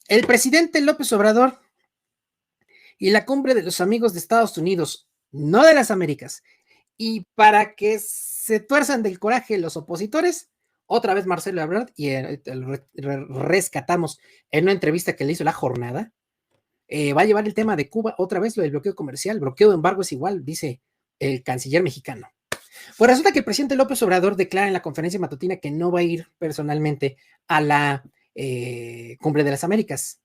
El presidente López Obrador y la cumbre de los amigos de Estados Unidos, no de las Américas, y para que se tuerzan del coraje los opositores, otra vez Marcelo Ebrard, y rescatamos en una entrevista que le hizo La Jornada, va a llevar el tema de Cuba otra vez, lo del bloqueo comercial, bloqueo de embargo es igual, dice el canciller mexicano. Pues resulta que el presidente López Obrador declara en la conferencia matutina que no va a ir personalmente a la cumbre de las Américas.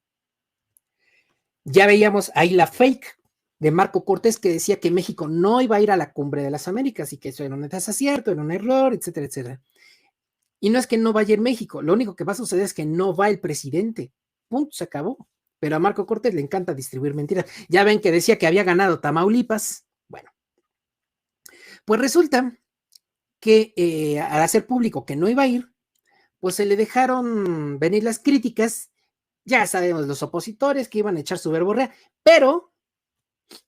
Ya veíamos ahí la fake de Marco Cortés que decía que México no iba a ir a la cumbre de las Américas y que eso era un desacierto, era un error, etcétera, etcétera. Y no es que no vaya en México, lo único que va a suceder es que no va el presidente. Punto, se acabó. Pero a Marco Cortés le encanta distribuir mentiras. Ya ven que decía que había ganado Tamaulipas. Bueno, pues resulta que al hacer público que no iba a ir, pues se le dejaron venir las críticas. Ya sabemos los opositores que iban a echar su verborrea, pero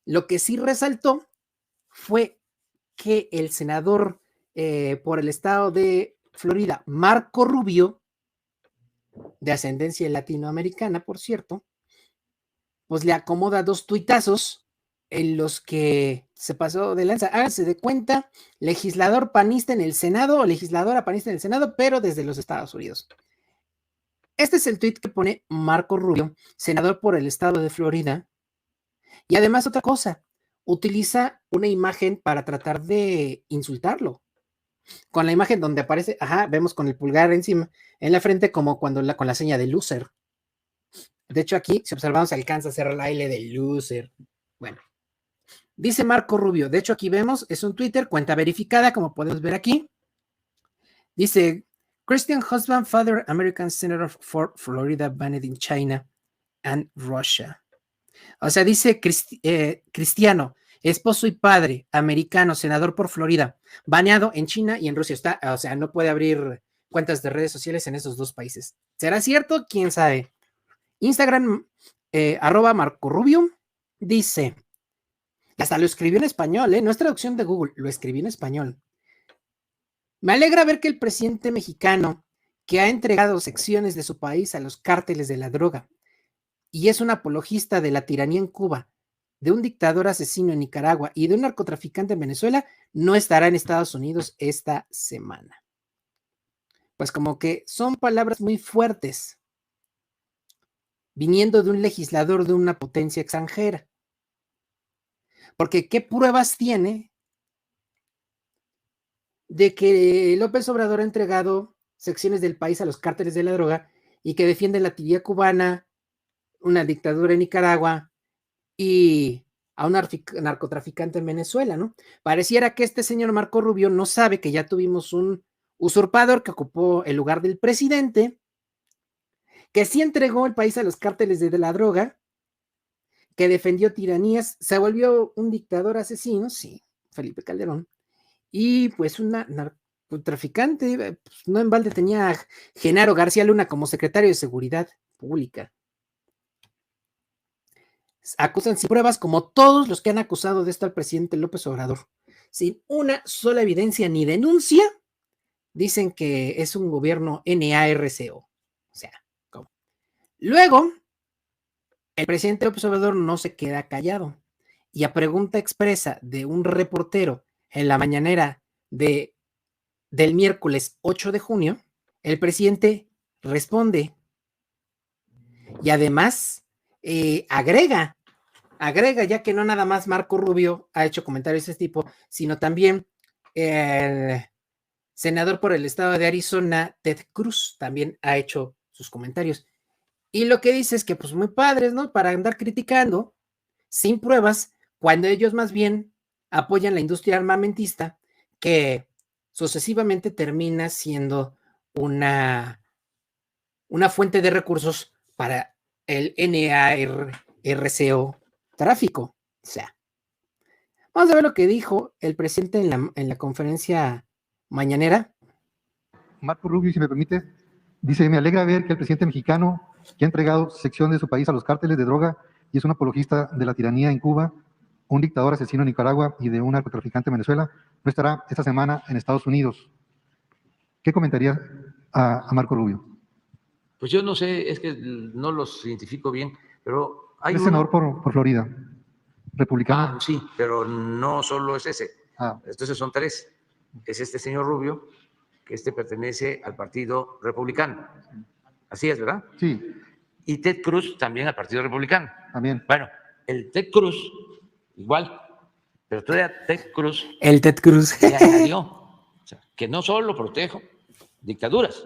lo que sí resaltó fue que el senador por el estado de Florida, Marco Rubio, de ascendencia latinoamericana, por cierto, pues le acomoda dos tuitazos en los que se pasó de lanza. Háganse de cuenta, legislador panista en el Senado o legisladora panista en el Senado, pero desde los Estados Unidos. Este es el tuit que pone Marco Rubio, senador por el estado de Florida. Y además otra cosa, utiliza una imagen para tratar de insultarlo. Con la imagen donde aparece, vemos con el pulgar encima, en la frente, como cuando con la seña de loser. De hecho, aquí, si observamos, se alcanza a hacer la L de loser. Bueno, dice Marco Rubio, de hecho aquí vemos, es un Twitter, cuenta verificada, como podemos ver aquí. Dice, Christian husband, father, American senator for Florida, banned in China and Russia. O sea, dice Cristiano, esposo y padre, americano, senador por Florida, baneado en China y en Rusia. Está, o sea, no puede abrir cuentas de redes sociales en esos dos países. ¿Será cierto? ¿Quién sabe? Instagram, @MarcoRubio, dice, hasta lo escribió en español, no es traducción de Google, lo escribió en español. Me alegra ver que el presidente mexicano, que ha entregado secciones de su país a los cárteles de la droga y es un apologista de la tiranía en Cuba, de un dictador asesino en Nicaragua y de un narcotraficante en Venezuela, no estará en Estados Unidos esta semana. Pues como que son palabras muy fuertes, viniendo de un legislador de una potencia extranjera. Porque ¿qué pruebas tiene de que López Obrador ha entregado secciones del país a los cárteles de la droga y que defiende la tiranía cubana, una dictadura en Nicaragua y a un narcotraficante en Venezuela, ¿no? Pareciera que este señor Marco Rubio no sabe que ya tuvimos un usurpador que ocupó el lugar del presidente, que sí entregó el país a los cárteles de la droga, que defendió tiranías, se volvió un dictador asesino, sí, Felipe Calderón, y pues una narcotraficante, pues no en balde tenía a Genaro García Luna como secretario de Seguridad Pública. Acusan sin pruebas, como todos los que han acusado de esto al presidente López Obrador, sin una sola evidencia ni denuncia, dicen que es un gobierno NARCO. O sea, ¿cómo? Luego, el presidente López Obrador no se queda callado y a pregunta expresa de un reportero en la mañanera del miércoles 8 de junio, el presidente responde y además agrega, ya que no nada más Marco Rubio ha hecho comentarios de este tipo, sino también el senador por el estado de Arizona, Ted Cruz, también ha hecho sus comentarios. Y lo que dice es que, pues muy padres, ¿no? Para andar criticando sin pruebas, cuando ellos más bien apoyan la industria armamentista, que sucesivamente termina siendo una fuente de recursos para el NARCO tráfico. O sea, vamos a ver lo que dijo el presidente en la conferencia mañanera. Marco Rubio, si me permite, dice, me alegra ver que el presidente mexicano, que ha entregado sección de su país a los cárteles de droga y es un apologista de la tiranía en Cuba, un dictador asesino en Nicaragua y de un narcotraficante en Venezuela, no estará esta semana en Estados Unidos. ¿Qué comentaría a Marco Rubio? Pues yo no sé, es que no los identifico bien, pero hay Es uno. senador por Florida, republicano. Sí, pero no solo es ese. Entonces son tres. Es este señor Rubio, que pertenece al Partido Republicano. Así es, ¿verdad? Sí. Y Ted Cruz también al Partido Republicano. También. Bueno, el Ted Cruz, igual, pero todavía Ted Cruz. El Ted Cruz. Le añadió, o sea, que no solo protejo dictaduras,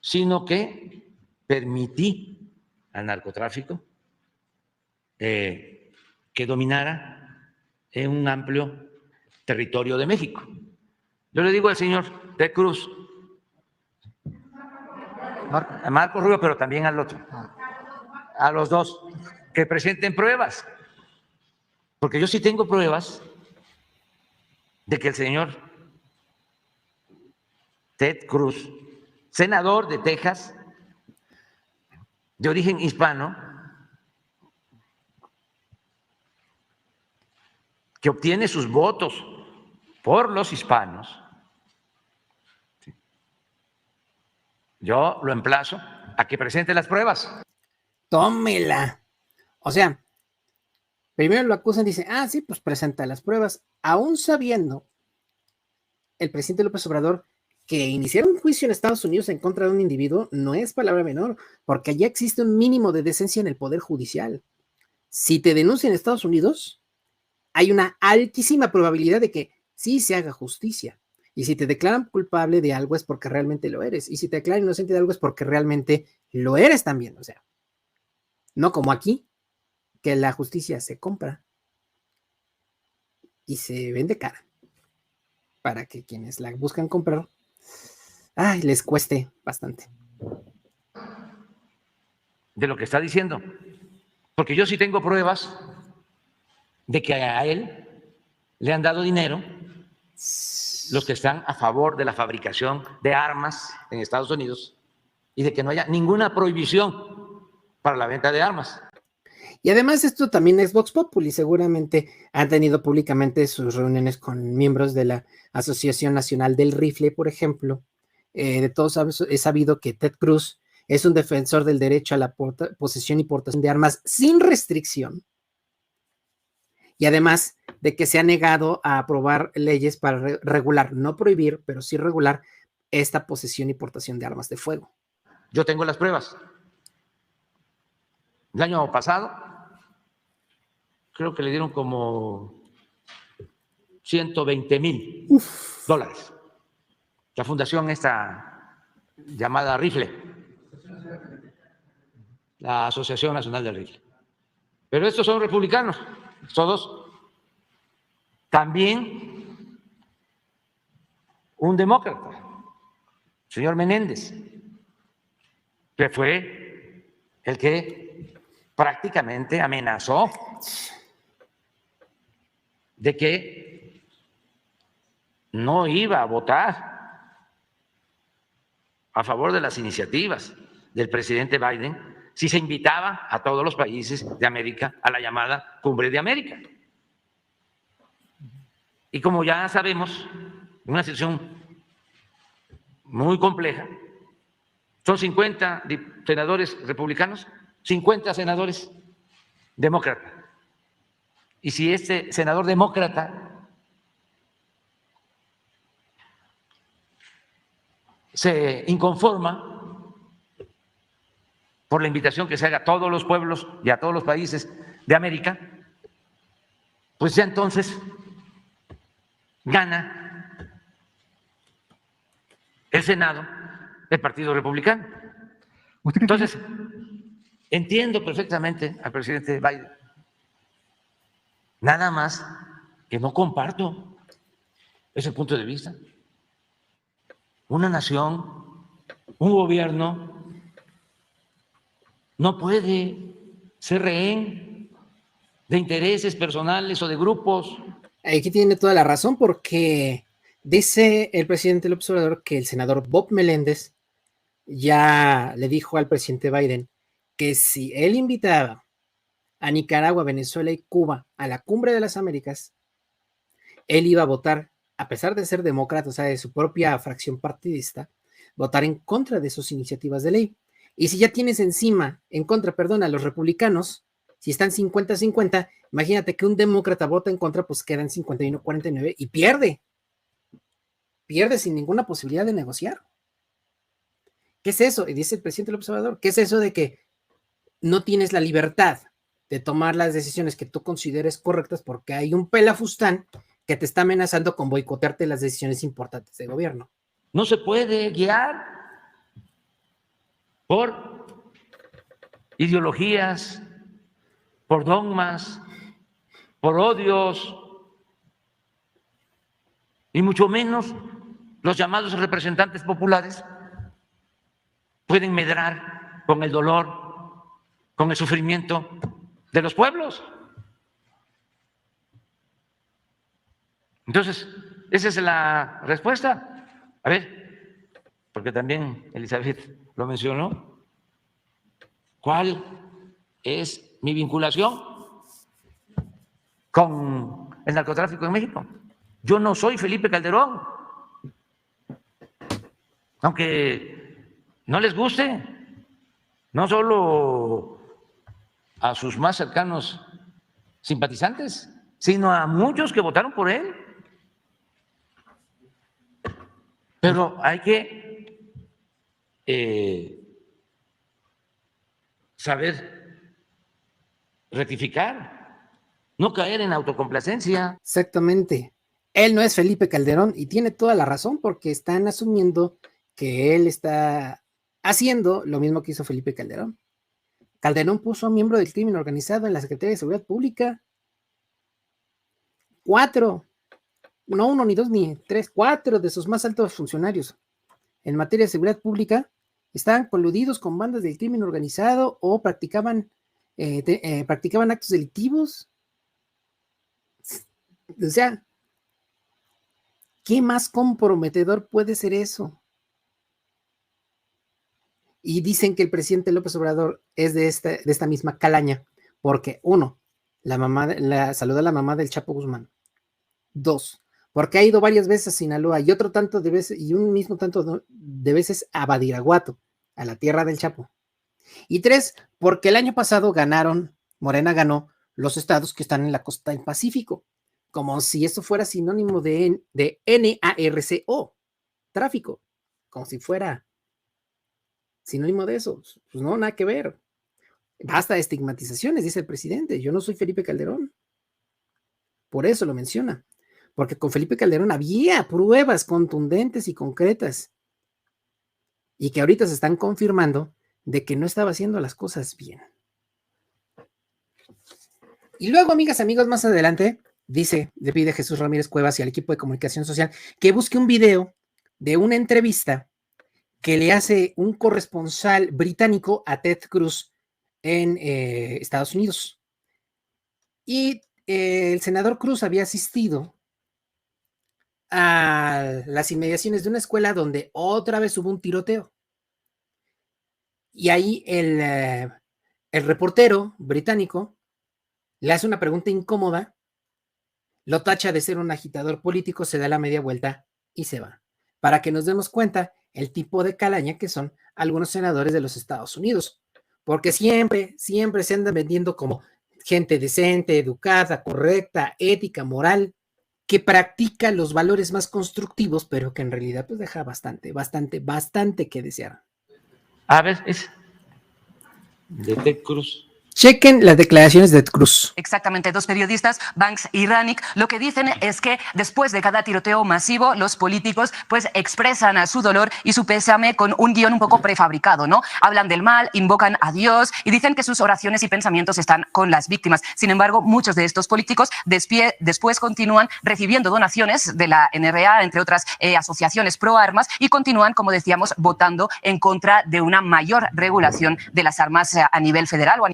sino que permití al narcotráfico que dominara en un amplio territorio de México. Yo le digo al señor Ted Cruz, a Marco Rubio, pero también al otro, a los dos, que presenten pruebas, porque yo sí tengo pruebas de que el señor Ted Cruz, senador de Texas, de origen hispano, que obtiene sus votos por los hispanos, yo lo emplazo a que presente las pruebas. Tómela. O sea, primero lo acusan, dice, sí, pues presenta las pruebas, aún sabiendo el presidente López Obrador que iniciar un juicio en Estados Unidos en contra de un individuo no es palabra menor, porque allá existe un mínimo de decencia en el Poder Judicial. Si te denuncian en Estados Unidos, hay una altísima probabilidad de que sí se haga justicia. Y si te declaran culpable de algo es porque realmente lo eres. Y si te declaran inocente de algo es porque realmente lo eres también. O sea, no como aquí, que la justicia se compra y se vende cara para que quienes la buscan comprar, les cueste bastante. De lo que está diciendo. Porque yo sí tengo pruebas de que a él le han dado dinero los que están a favor de la fabricación de armas en Estados Unidos y de que no haya ninguna prohibición para la venta de armas. Y además esto también es Vox Populi, seguramente han tenido públicamente sus reuniones con miembros de la Asociación Nacional del Rifle, por ejemplo. De todos es sabido que Ted Cruz es un defensor del derecho a la posesión y portación de armas sin restricción. Y además de que se ha negado a aprobar leyes para regular, no prohibir, pero sí regular esta posesión y portación de armas de fuego. Yo tengo las pruebas. El año pasado, creo que le dieron como $120,000. La fundación esta llamada Rifle, la Asociación Nacional del Rifle. Pero estos son republicanos, todos. También un demócrata, señor Menéndez, que fue el que prácticamente amenazó de que no iba a votar a favor de las iniciativas del presidente Biden si se invitaba a todos los países de América a la llamada Cumbre de América. Y como ya sabemos, una situación muy compleja, son 50 senadores republicanos, 50 senadores demócratas. Y si este senador demócrata se inconforma por la invitación que se haga a todos los pueblos y a todos los países de América, pues ya entonces gana el Senado del Partido Republicano. Entonces, entiendo perfectamente al presidente Biden, nada más que no comparto ese punto de vista. Una nación, un gobierno, no puede ser rehén de intereses personales o de grupos. Aquí tiene toda la razón, porque dice el presidente López Obrador que el senador Bob Meléndez ya le dijo al presidente Biden que si él invitaba a Nicaragua, Venezuela y Cuba a la Cumbre de las Américas, él iba a votar, a pesar de ser demócrata, o sea, de su propia fracción partidista, votar en contra de sus iniciativas de ley. Y si ya tienes encima, en contra, perdón, a los republicanos, si están 50-50, imagínate que un demócrata vota en contra, pues quedan 51-49 y pierde sin ninguna posibilidad de negociar. ¿Qué es eso? Y dice el presidente López Obrador, ¿qué es eso de que no tienes la libertad de tomar las decisiones que tú consideres correctas porque hay un pelafustán que te está amenazando con boicotearte las decisiones importantes de gobierno? No se puede guiar por ideologías, por dogmas, por odios, y mucho menos los llamados representantes populares pueden medrar con el dolor, con el sufrimiento de los pueblos. Entonces, esa es la respuesta. A ver, porque también Elizabeth lo mencionó, ¿cuál es mi vinculación con el narcotráfico en México? Yo no soy Felipe Calderón, aunque no les guste, no solo a sus más cercanos simpatizantes, sino a muchos que votaron por él. Pero hay que saber rectificar, no caer en autocomplacencia. Exactamente. Él no es Felipe Calderón y tiene toda la razón porque están asumiendo que él está haciendo lo mismo que hizo Felipe Calderón. Calderón puso a un miembro del crimen organizado en la Secretaría de Seguridad Pública. 4, no 1, ni 2, ni 3, 4 de sus más altos funcionarios en materia de seguridad pública estaban coludidos con bandas del crimen organizado o practicaban actos delictivos. O sea, ¿qué más comprometedor puede ser eso? Y dicen que el presidente López Obrador es de esta misma calaña, porque 1, saluda a la mamá del Chapo Guzmán. 2, porque ha ido varias veces a Sinaloa y otro tanto de veces, y un mismo tanto de veces a Badiraguato, a la tierra del Chapo. Y 3, porque el año pasado Morena ganó los estados que están en la costa del Pacífico, como si esto fuera sinónimo de NARCO, tráfico, como si fuera sinónimo de eso. Pues no, nada que ver. Basta de estigmatizaciones, dice el presidente. Yo no soy Felipe Calderón. Por eso lo menciona. Porque con Felipe Calderón había pruebas contundentes y concretas. Y que ahorita se están confirmando de que no estaba haciendo las cosas bien. Y luego, amigas, amigos, más adelante, le pide Jesús Ramírez Cuevas y al equipo de comunicación social que busque un video de una entrevista que le hace un corresponsal británico a Ted Cruz en Estados Unidos. Y el senador Cruz había asistido a las inmediaciones de una escuela donde otra vez hubo un tiroteo. Y ahí el reportero británico le hace una pregunta incómoda, lo tacha de ser un agitador político, se da la media vuelta y se va. Para que nos demos cuenta el tipo de calaña que son algunos senadores de los Estados Unidos. Porque siempre se andan vendiendo como gente decente, educada, correcta, ética, moral, que practica los valores más constructivos, pero que en realidad pues deja bastante que desear. A ver, es de Ted Cruz. Chequen las declaraciones de Ted Cruz. Exactamente, 2 periodistas, Banks y Rannick, lo que dicen es que después de cada tiroteo masivo, los políticos pues expresan su dolor y su pésame con un guión un poco prefabricado, ¿no? Hablan del mal, invocan a Dios y dicen que sus oraciones y pensamientos están con las víctimas. Sin embargo, muchos de estos políticos después continúan recibiendo donaciones de la NRA, entre otras asociaciones pro armas, y continúan, como decíamos, votando en contra de una mayor regulación de las armas a nivel federal o a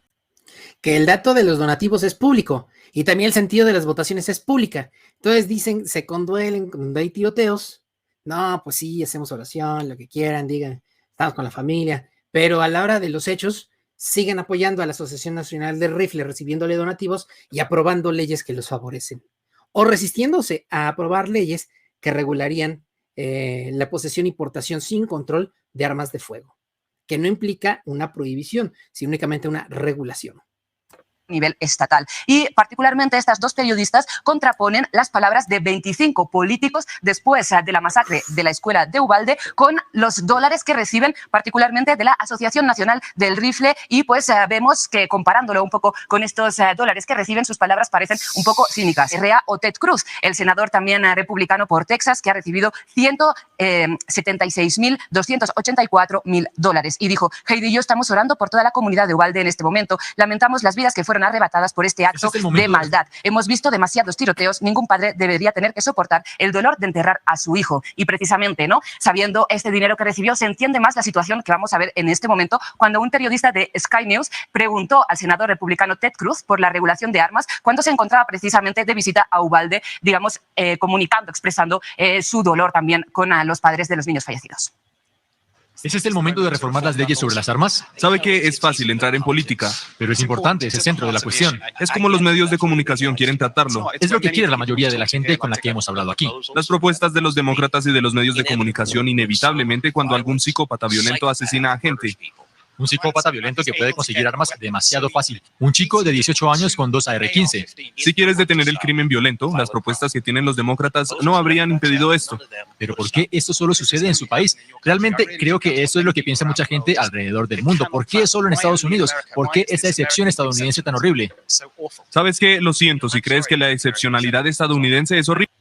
que el dato de los donativos es público y también el sentido de las votaciones es pública. Entonces dicen, se conduelen cuando hay tiroteos. No, pues sí, hacemos oración, lo que quieran, digan, estamos con la familia, pero a la hora de los hechos siguen apoyando a la Asociación Nacional del Rifle, recibiéndole donativos y aprobando leyes que los favorecen, o resistiéndose a aprobar leyes que regularían la posesión y portación sin control de armas de fuego. que no implica una prohibición, sino únicamente una regulación. Nivel estatal. Y particularmente estas dos periodistas contraponen las palabras de 25 políticos después de la masacre de la escuela de Uvalde con los dólares que reciben particularmente de la Asociación Nacional del Rifle, y pues vemos que comparándolo un poco con estos dólares que reciben, sus palabras parecen un poco cínicas. Rea o Ted Cruz, el senador también republicano por Texas, que ha recibido $176,284,000 y dijo: Heidi y yo estamos orando por toda la comunidad de Uvalde en este momento, lamentamos las vidas que fueron arrebatadas por este acto de maldad. Hemos visto demasiados tiroteos, ningún padre debería tener que soportar el dolor de enterrar a su hijo. Y precisamente, ¿no?, sabiendo este dinero que recibió, se entiende más la situación que vamos a ver en este momento, cuando un periodista de Sky News preguntó al senador republicano Ted Cruz por la regulación de armas cuando se encontraba precisamente de visita a Uvalde, digamos, comunicando, expresando su dolor también con los padres de los niños fallecidos. ¿Es este el momento de reformar las leyes sobre las armas? Sabe que es fácil entrar en política. Pero es importante, es el centro de la cuestión. Es como los medios de comunicación quieren tratarlo. Es lo que quiere la mayoría de la gente con la que hemos hablado aquí. Las propuestas de los demócratas y de los medios de comunicación inevitablemente cuando algún psicópata violento asesina a gente. Un psicópata violento que puede conseguir armas demasiado fácil. Un chico de 18 años con 2 AR-15. Si quieres detener el crimen violento, las propuestas que tienen los demócratas no habrían impedido esto. Pero ¿por qué esto solo sucede en su país? Realmente creo que eso es lo que piensa mucha gente alrededor del mundo. ¿Por qué solo en Estados Unidos? ¿Por qué esa excepción estadounidense tan horrible? ¿Sabes qué? Lo siento, si crees que la excepcionalidad estadounidense es horrible.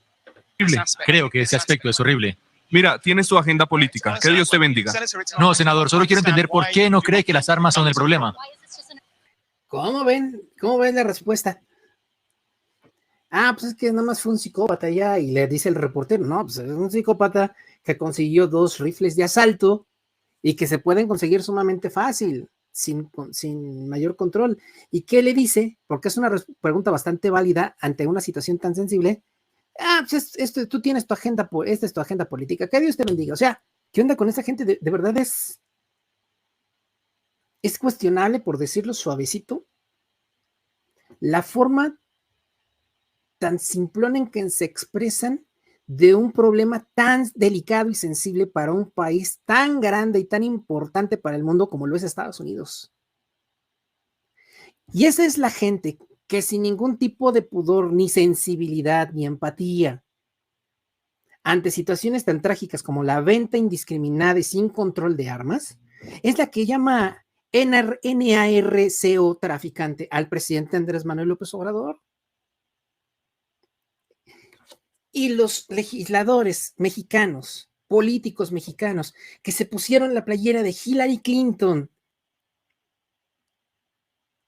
Creo que ese aspecto es horrible. Mira, tienes tu agenda política. Que Dios te bendiga. No, senador, solo quiero entender por qué no cree que las armas son el problema. ¿Cómo ven? ¿Cómo ven la respuesta? Pues es que nada más fue un psicópata ya, y le dice el reportero, no, pues es un psicópata que consiguió 2 rifles de asalto y que se pueden conseguir sumamente fácil, sin mayor control. ¿Y qué le dice? Porque es una pregunta bastante válida ante una situación tan sensible. Pues tú tienes tu agenda, esta es tu agenda política, que Dios te bendiga. O sea, ¿qué onda con esa gente? De verdad es cuestionable, por decirlo suavecito, la forma tan simplona en que se expresan de un problema tan delicado y sensible para un país tan grande y tan importante para el mundo como lo es Estados Unidos. Y esa es la gente que sin ningún tipo de pudor, ni sensibilidad, ni empatía, ante situaciones tan trágicas como la venta indiscriminada y sin control de armas, es la que llama NARCO traficante al presidente Andrés Manuel López Obrador. Y los legisladores mexicanos, políticos mexicanos, que se pusieron la playera de Hillary Clinton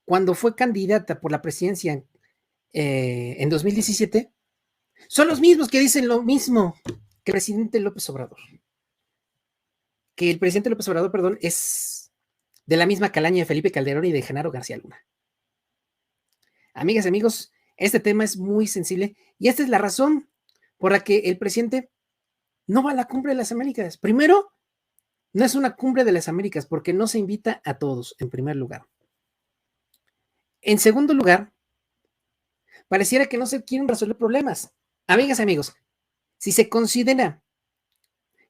cuando fue candidata por la presidencia en 2017, son los mismos que dicen lo mismo que el presidente López Obrador. Que el presidente López Obrador, perdón, es de la misma calaña de Felipe Calderón y de Genaro García Luna. Amigas y amigos, este tema es muy sensible y esta es la razón por la que el presidente no va a la Cumbre de las Américas. Primero, no es una Cumbre de las Américas porque no se invita a todos, en primer lugar. En segundo lugar, pareciera que no se quieren resolver problemas. Amigas y amigos, si se considera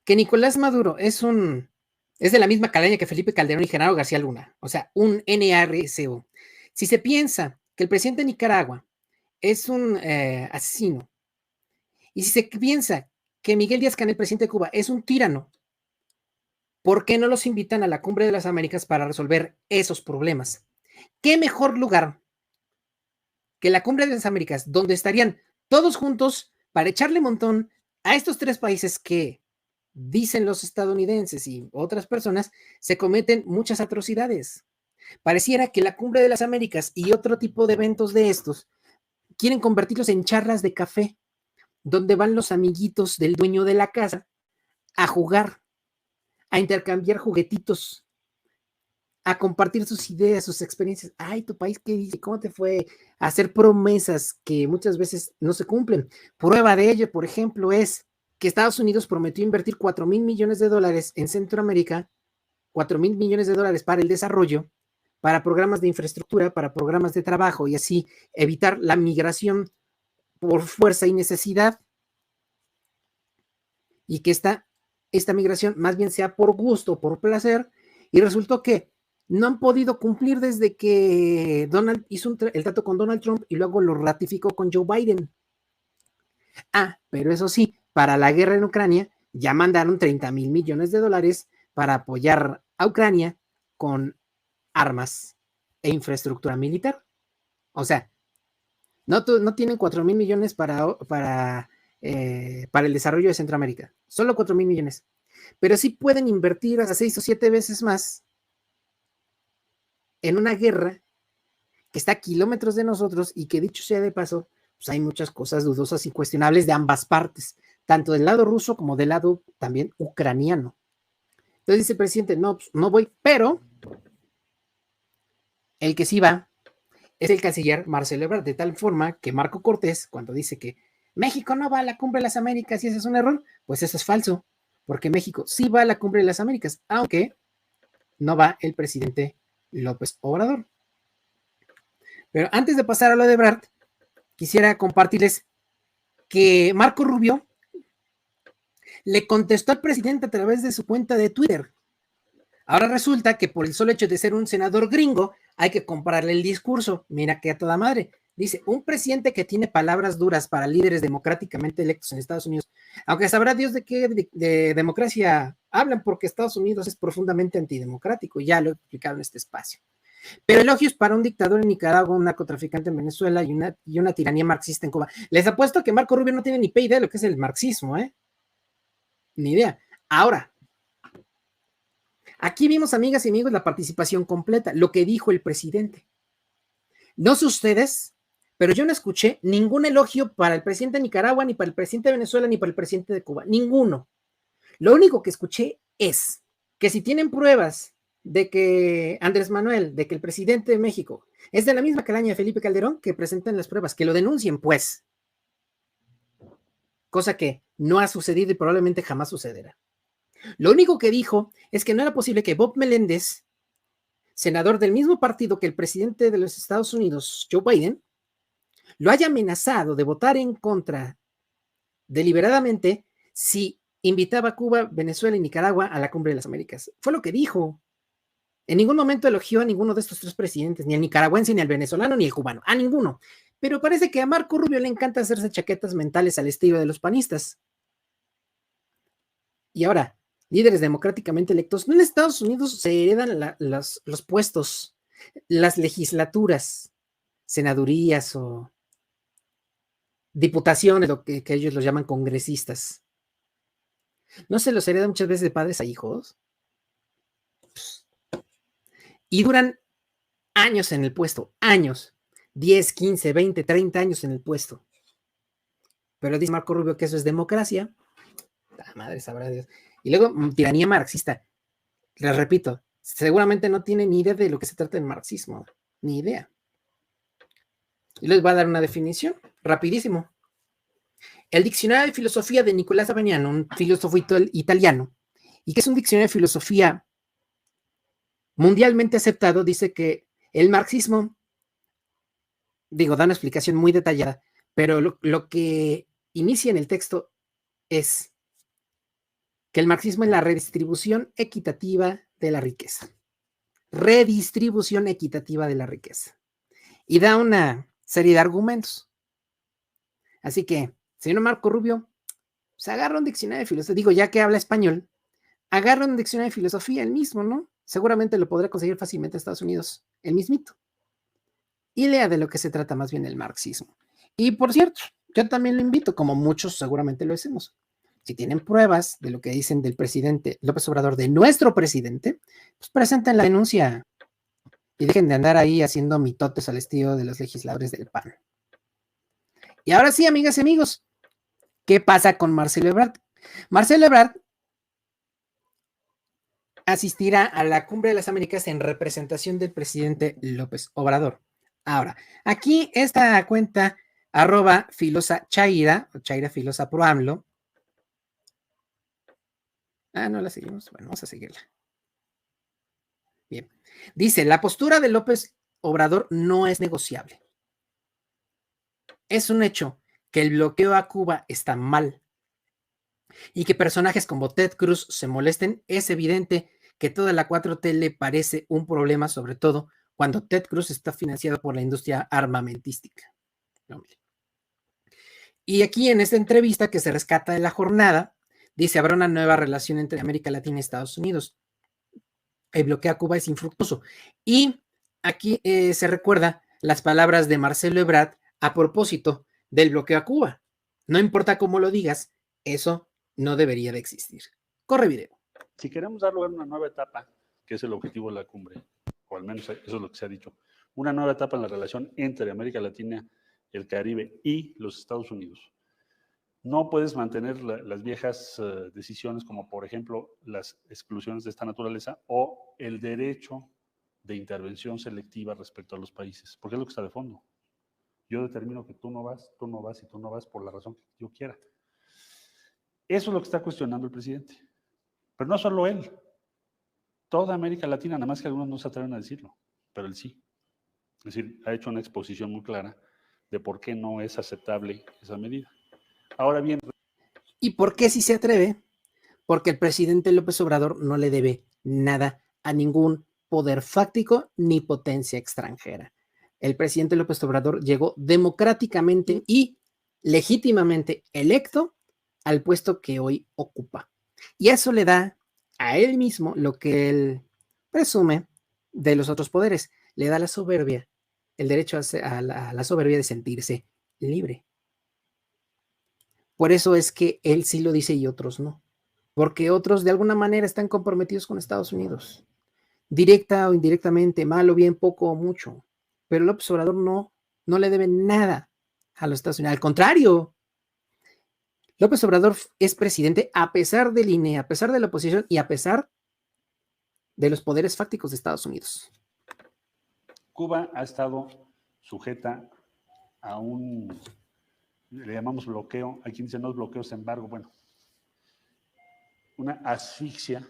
que Nicolás Maduro es de la misma calaña que Felipe Calderón y Genaro García Luna, o sea, un NARCO, si se piensa que el presidente de Nicaragua es un asesino, y si se piensa que Miguel Díaz-Canel, presidente de Cuba, es un tirano, ¿por qué no los invitan a la Cumbre de las Américas para resolver esos problemas? ¿Qué mejor lugar que la Cumbre de las Américas, donde estarían todos juntos para echarle montón a estos 3 países que, dicen los estadounidenses y otras personas, se cometen muchas atrocidades? Pareciera que la Cumbre de las Américas y otro tipo de eventos de estos quieren convertirlos en charlas de café, donde van los amiguitos del dueño de la casa a jugar, a intercambiar juguetitos, a compartir sus ideas, sus experiencias. Ay, tu país, ¿qué dice? ¿Cómo te fue? A hacer promesas que muchas veces no se cumplen. Prueba de ello, por ejemplo, es que Estados Unidos prometió invertir $4,000 millones en Centroamérica, $4,000 millones para el desarrollo, para programas de infraestructura, para programas de trabajo y así evitar la migración por fuerza y necesidad, y que esta migración más bien sea por gusto, por placer, Y resultó que no han podido cumplir desde que Donald hizo el trato con Donald Trump y luego lo ratificó con Joe Biden. Ah, pero eso sí, para la guerra en Ucrania ya mandaron 30,000 millones de dólares para apoyar a Ucrania con armas e infraestructura militar. O sea, no tienen 4,000 millones para el desarrollo de Centroamérica, solo 4,000 millones. Pero sí pueden invertir hasta 6 o 7 veces más en una guerra que está a kilómetros de nosotros y que, dicho sea de paso, pues hay muchas cosas dudosas y cuestionables de ambas partes, tanto del lado ruso como del lado también ucraniano. Entonces dice el presidente, no, pues no voy, pero el que sí va es el canciller Marcelo Ebrard, de tal forma que Marco Cortés, cuando dice que México no va a la Cumbre de las Américas y ese es un error, pues eso es falso, porque México sí va a la Cumbre de las Américas, aunque no va el presidente López Obrador. Pero antes de pasar a lo de Ebrard, quisiera compartirles que Marco Rubio le contestó al presidente a través de su cuenta de Twitter. Ahora resulta que por el solo hecho de ser un senador gringo, hay que compararle el discurso. Mira que a toda madre. Dice, un presidente que tiene palabras duras para líderes democráticamente electos en Estados Unidos, aunque sabrá Dios de qué de democracia hablan, porque Estados Unidos es profundamente antidemocrático, ya lo he explicado en este espacio. Pero elogios para un dictador en Nicaragua, un narcotraficante en Venezuela y una tiranía marxista en Cuba. Les apuesto que Marco Rubio no tiene ni idea de lo que es el marxismo, ¿eh? Ni idea. Ahora, aquí vimos, amigas y amigos, la participación completa, lo que dijo el presidente. No sé ustedes, pero yo no escuché ningún elogio para el presidente de Nicaragua, ni para el presidente de Venezuela, ni para el presidente de Cuba. Ninguno. Lo único que escuché es que si tienen pruebas de que Andrés Manuel, de que el presidente de México es de la misma calaña de Felipe Calderón, que presenten las pruebas, que lo denuncien, pues. Cosa que no ha sucedido y probablemente jamás sucederá. Lo único que dijo es que no era posible que Bob Meléndez, senador del mismo partido que el presidente de los Estados Unidos, Joe Biden, lo haya amenazado de votar en contra deliberadamente si invitaba a Cuba, Venezuela y Nicaragua a la Cumbre de las Américas. Fue lo que dijo. En ningún momento elogió a ninguno de estos tres presidentes, ni al nicaragüense, ni al venezolano, ni al cubano, a ninguno. Pero parece que a Marco Rubio le encanta hacerse chaquetas mentales al estilo de los panistas. Y ahora, líderes democráticamente electos, no en Estados Unidos se heredan los puestos, las legislaturas, senadurías o diputaciones, lo que ellos los llaman congresistas. ¿No se los hereda muchas veces de padres a hijos? Y duran años en el puesto, años, 10, 15, 20, 30 años en el puesto. Pero dice Marco Rubio que eso es democracia. La madre sabrá Dios. Y luego, tiranía marxista. Les repito, seguramente no tiene ni idea de lo que se trata del marxismo. Ni idea. Y les voy a dar una definición, rapidísimo. El diccionario de filosofía de Nicolás Avignano, un filósofo italiano, y que es un diccionario de filosofía mundialmente aceptado, dice que el marxismo, da una explicación muy detallada, pero lo que inicia en el texto es que el marxismo es la redistribución equitativa de la riqueza. Redistribución equitativa de la riqueza. Y da una serie de argumentos. Así que, señor Marco Rubio, se agarra un diccionario de filosofía, ya que habla español, agarra un diccionario de filosofía, el mismo, ¿no? Seguramente lo podrá conseguir fácilmente en Estados Unidos, el mismito. Y lea de lo que se trata más bien el marxismo. Y por cierto, yo también lo invito, como muchos seguramente lo hacemos. Si tienen pruebas de lo que dicen del presidente López Obrador, de nuestro presidente, pues presenten la denuncia y dejen de andar ahí haciendo mitotes al estilo de los legisladores del PAN. Y ahora sí, amigas y amigos, ¿qué pasa con Marcelo Ebrard? Marcelo Ebrard asistirá a la Cumbre de las Américas en representación del presidente López Obrador. Ahora, aquí esta cuenta @filosa_chaira, o Chaira Filosa Pro AMLO. No la seguimos. Bueno, vamos a seguirla. Bien. Dice, la postura de López Obrador no es negociable. Es un hecho que el bloqueo a Cuba está mal y que personajes como Ted Cruz se molesten. Es evidente que toda la 4T le parece un problema, sobre todo cuando Ted Cruz está financiado por la industria armamentística. Hombre. Y aquí en esta entrevista que se rescata de la jornada, dice, habrá una nueva relación entre América Latina y Estados Unidos. El bloqueo a Cuba es infructuoso. Y aquí se recuerda las palabras de Marcelo Ebrard a propósito del bloqueo a Cuba. No importa cómo lo digas, eso no debería de existir. Corre video. Si queremos dar lugar a una nueva etapa, que es el objetivo de la cumbre, o al menos eso es lo que se ha dicho, una nueva etapa en la relación entre América Latina, el Caribe y los Estados Unidos, no puedes mantener las viejas decisiones como, por ejemplo, las exclusiones de esta naturaleza o el derecho de intervención selectiva respecto a los países, porque es lo que está de fondo. Yo determino que tú no vas y tú no vas por la razón que yo quiera. Eso es lo que está cuestionando el presidente. Pero no solo él, toda América Latina, nada más que algunos no se atreven a decirlo, pero él sí. Es decir, ha hecho una exposición muy clara de por qué no es aceptable esa medida. Ahora bien. ¿Y por qué si se atreve? Porque el presidente López Obrador no le debe nada a ningún poder fáctico ni potencia extranjera. El presidente López Obrador llegó democráticamente y legítimamente electo al puesto que hoy ocupa. Y eso le da a él mismo lo que él presume de los otros poderes. Le da la soberbia, el derecho a la soberbia de sentirse libre. Por eso es que él sí lo dice y otros no. Porque otros de alguna manera están comprometidos con Estados Unidos. Directa o indirectamente, mal o bien, poco o mucho. Pero López Obrador no le debe nada a los Estados Unidos. Al contrario, López Obrador es presidente a pesar del INE, a pesar de la oposición y a pesar de los poderes fácticos de Estados Unidos. Cuba ha estado sujeta a un, le llamamos bloqueo, hay quien dice no es bloqueo, es embargo, bueno, una asfixia.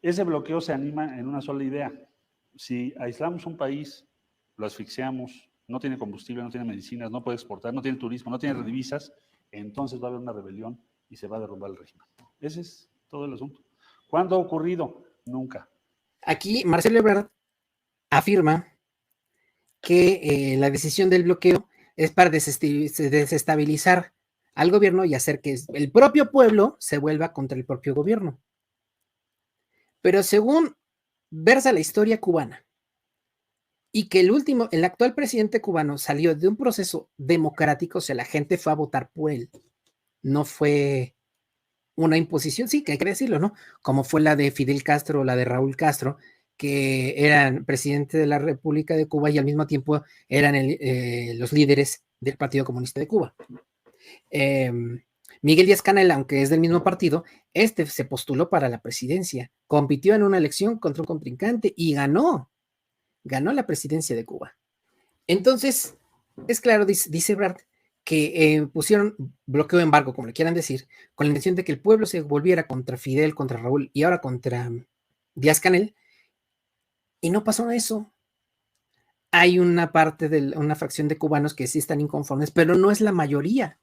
Ese bloqueo se anima en una sola idea. Si aislamos un país, lo asfixiamos, no tiene combustible, no tiene medicinas, no puede exportar, no tiene turismo, no tiene divisas, entonces va a haber una rebelión y se va a derrumbar el régimen. Ese es todo el asunto. ¿Cuándo ha ocurrido? Nunca. Aquí Marcelo Ebrard afirma que la decisión del bloqueo es para desestabilizar al gobierno y hacer que el propio pueblo se vuelva contra el propio gobierno. Pero según versa la historia cubana y que el actual presidente cubano salió de un proceso democrático, o sea, la gente fue a votar por él, no fue una imposición, sí, que hay que decirlo, ¿no? Como fue la de Fidel Castro o la de Raúl Castro, que eran presidente de la República de Cuba y al mismo tiempo eran los líderes del Partido Comunista de Cuba. Miguel Díaz-Canel, aunque es del mismo partido, se postuló para la presidencia, compitió en una elección contra un contrincante y ganó la presidencia de Cuba. Entonces, es claro, dice Ebrard, que pusieron bloqueo embargo, como le quieran decir, con la intención de que el pueblo se volviera contra Fidel, contra Raúl y ahora contra Díaz-Canel, y no pasó eso. Hay una una fracción de cubanos que sí están inconformes, pero no es la mayoría.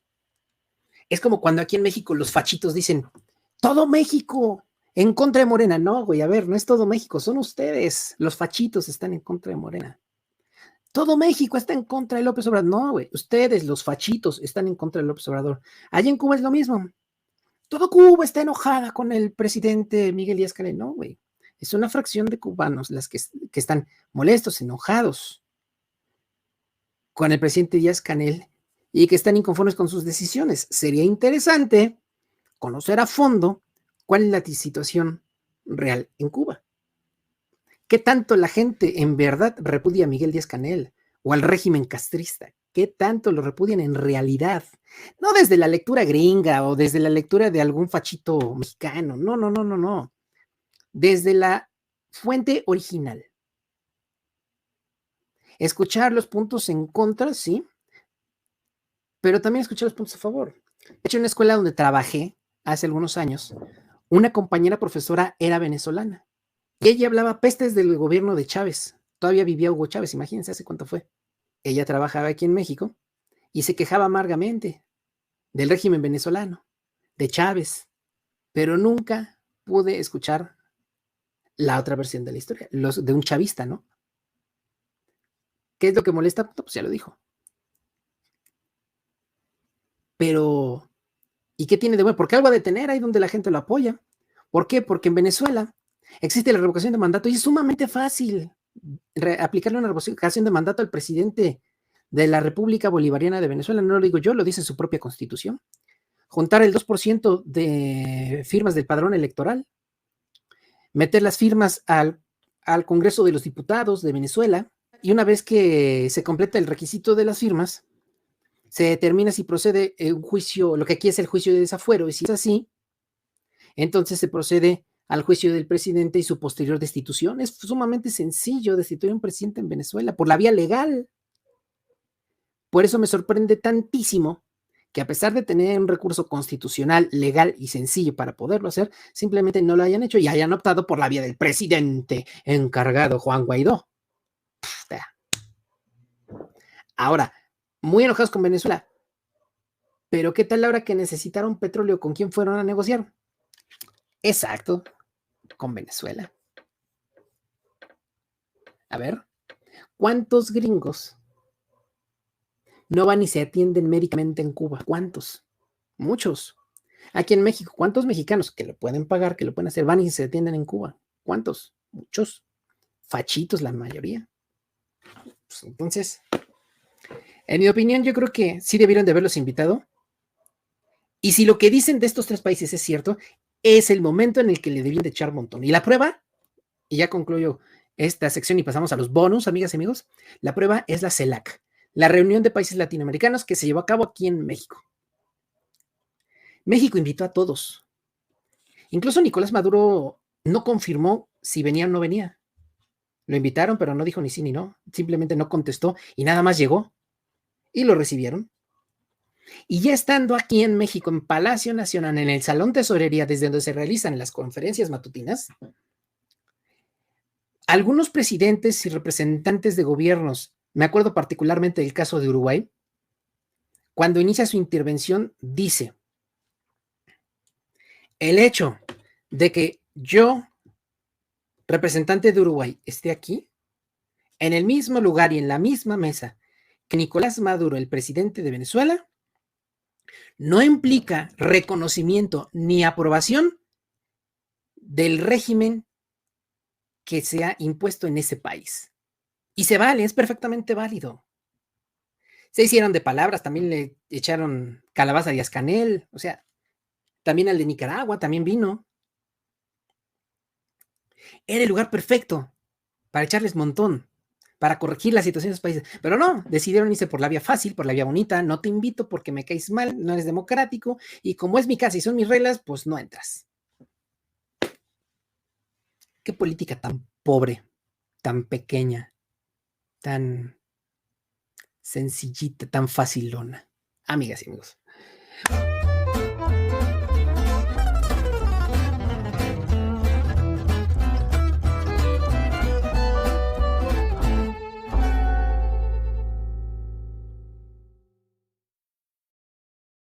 Es como cuando aquí en México los fachitos dicen, todo México en contra de Morena. No, güey, a ver, no es todo México, son ustedes. Los fachitos están en contra de Morena. Todo México está en contra de López Obrador. No, güey, ustedes, los fachitos, están en contra de López Obrador. Allá en Cuba es lo mismo. Todo Cuba está enojada con el presidente Miguel Díaz-Canel. No, güey. Es una fracción de cubanos las que están molestos, enojados con el presidente Díaz-Canel y que están inconformes con sus decisiones. Sería interesante conocer a fondo cuál es la situación real en Cuba. ¿Qué tanto la gente en verdad repudia a Miguel Díaz-Canel o al régimen castrista? ¿Qué tanto lo repudian en realidad? No desde la lectura gringa o desde la lectura de algún fachito mexicano. No. Desde la fuente original. Escuchar los puntos en contra, sí, pero también escuchar los puntos a favor. De hecho, en una escuela donde trabajé hace algunos años, una compañera profesora era venezolana y ella hablaba pestes del gobierno de Chávez. Todavía vivía Hugo Chávez, imagínense hace cuánto fue. Ella trabajaba aquí en México y se quejaba amargamente del régimen venezolano, de Chávez, pero nunca pude escuchar la otra versión de la historia, de un chavista, ¿no? ¿Qué es lo que molesta? Pues ya lo dijo. Pero, ¿y qué tiene de bueno? ¿Por qué algo a detener ahí donde la gente lo apoya? ¿Por qué? Porque en Venezuela existe la revocación de mandato y es sumamente fácil aplicarle una revocación de mandato al presidente de la República Bolivariana de Venezuela. No lo digo yo, lo dice su propia constitución. Juntar el 2% de firmas del padrón electoral, meter las firmas al Congreso de los Diputados de Venezuela, y una vez que se completa el requisito de las firmas, se determina si procede un juicio, lo que aquí es el juicio de desafuero, y si es así, entonces se procede al juicio del presidente y su posterior destitución. Es sumamente sencillo destituir a un presidente en Venezuela por la vía legal. Por eso me sorprende tantísimo que a pesar de tener un recurso constitucional, legal y sencillo para poderlo hacer, simplemente no lo hayan hecho y hayan optado por la vía del presidente encargado, Juan Guaidó. Ahora, muy enojados con Venezuela, pero ¿qué tal ahora que necesitaron petróleo? ¿Con quién fueron a negociar? Exacto, con Venezuela. A ver, ¿cuántos gringos no van y se atienden médicamente en Cuba? ¿Cuántos? Muchos. Aquí en México, ¿cuántos mexicanos que lo pueden pagar, que lo pueden hacer, van y se atienden en Cuba? ¿Cuántos? Muchos. Fachitos la mayoría. Pues entonces, en mi opinión, yo creo que sí debieron de haberlos invitado. Y si lo que dicen de estos tres países es cierto, es el momento en el que le debían de echar montón. Y la prueba, y ya concluyo esta sección y pasamos a los bonus, amigas y amigos, la prueba es la CELAC, la reunión de países latinoamericanos que se llevó a cabo aquí en México. México invitó a todos. Incluso Nicolás Maduro no confirmó si venía o no venía. Lo invitaron, pero no dijo ni sí ni no. Simplemente no contestó y nada más llegó. Y lo recibieron. Y ya estando aquí en México, en Palacio Nacional, en el Salón Tesorería, desde donde se realizan las conferencias matutinas, algunos presidentes y representantes de gobiernos, me acuerdo particularmente del caso de Uruguay, cuando inicia su intervención, dice: el hecho de que yo, representante de Uruguay, esté aquí, en el mismo lugar y en la misma mesa que Nicolás Maduro, el presidente de Venezuela, no implica reconocimiento ni aprobación del régimen que se ha impuesto en ese país. Y se vale, es perfectamente válido. Se hicieron de palabras, también le echaron calabaza a Díaz-Canel, o sea, también al de Nicaragua, también vino. Era el lugar perfecto para echarles montón, para corregir la situación de esos países. Pero no, decidieron irse por la vía fácil, por la vía bonita. No te invito porque me caes mal, no eres democrático, y como es mi casa y son mis reglas, pues no entras. Qué política tan pobre, tan pequeña, tan sencillita, tan facilona. Amigas y amigos.